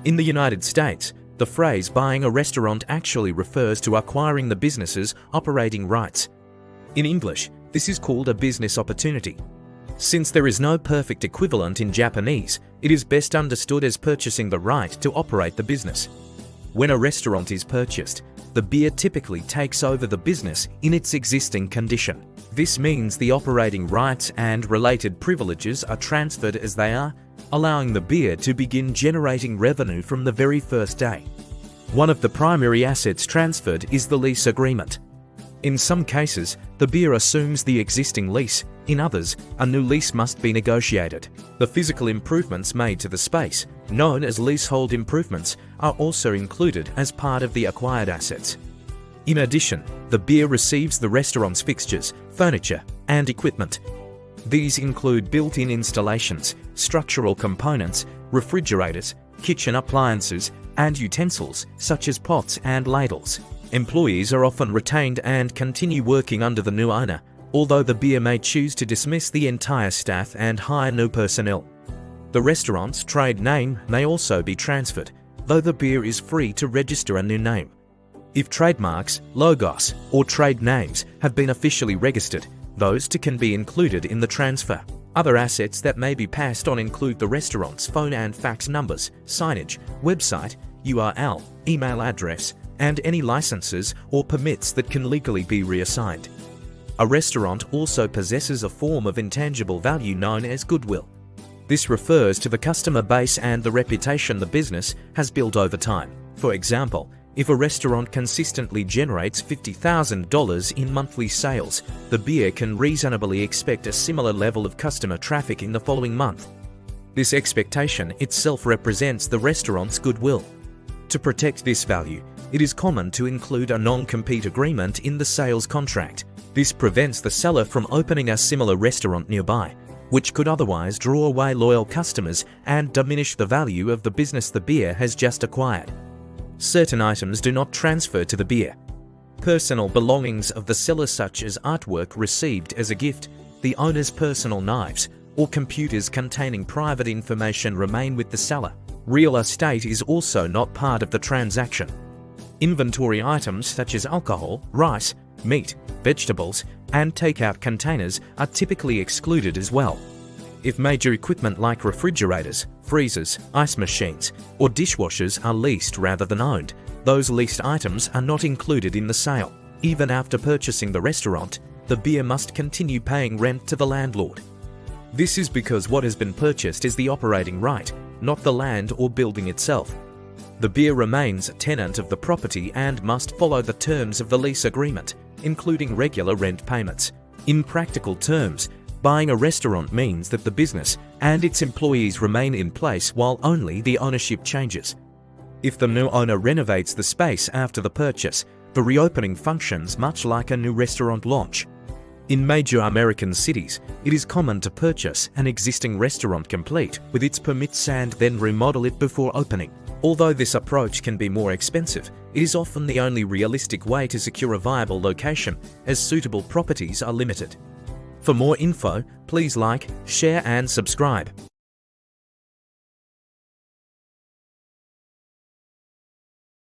In the United States, the phrase buying a restaurant actually refers to acquiring the business's operating rights. In English, this is called a business opportunity. Since there is no perfect equivalent in Japanese, it is best understood as purchasing the right to operate the business. When a restaurant is purchased, the beer typically takes over the business in its existing condition. This means the operating rights and related privileges are transferred as they are, allowing the beer to begin generating revenue from the very first day. One of the primary assets transferred is the lease agreement. In some cases, the beer assumes the existing lease. In others, a new lease must be negotiated. The physical improvements made to the space, known as leasehold improvements, are also included as part of the acquired assets. In addition, the beer receives the restaurant's fixtures, furniture, and equipment. These include built-in installations, structural components, refrigerators, kitchen appliances, and utensils such as pots and ladles. Employees are often retained and continue working under the new owner, although the beer may choose to dismiss the entire staff and hire new personnel. The restaurant's trade name may also be transferred, though the beer is free to register a new name. If trademarks, logos, or trade names have been officially registered, those too can be included in the transfer. Other assets that may be passed on include the restaurant's phone and fax numbers, signage, website, URL, email address, and any licenses or permits that can legally be reassigned. A restaurant also possesses a form of intangible value known as goodwill. This refers to the customer base and the reputation the business has built over time. For example, if a restaurant consistently generates $50,000 in monthly sales, the beer can reasonably expect a similar level of customer traffic in the following month. This expectation itself represents the restaurant's goodwill. To protect this value, it is common to include a non-compete agreement in the sales contract. This prevents the seller from opening a similar restaurant nearby, which could otherwise draw away loyal customers and diminish the value of the business the beer has just acquired. Certain items do not transfer to the beer. Personal belongings of the seller, such as artwork received as a gift, the owner's personal knives, or computers containing private information, remain with the seller. Real estate is also not part of the transaction. Inventory items such as alcohol, rice, meat, vegetables, and takeout containers are typically excluded as well. If major equipment like refrigerators, freezers, ice machines, or dishwashers are leased rather than owned, those leased items are not included in the sale. Even after purchasing the restaurant, the beer must continue paying rent to the landlord. This is because what has been purchased is the operating right, not the land or building itself. The beer remains a tenant of the property and must follow the terms of the lease agreement, including regular rent payments. In practical terms, buying a restaurant means that the business and its employees remain in place while only the ownership changes. If the new owner renovates the space after the purchase, the reopening functions much like a new restaurant launch. In major American cities, it is common to purchase an existing restaurant complete with its permits and then remodel it before opening. Although this approach can be more expensive, it is often the only realistic way to secure a viable location, as suitable properties are limited. For more info, please like, share and subscribe.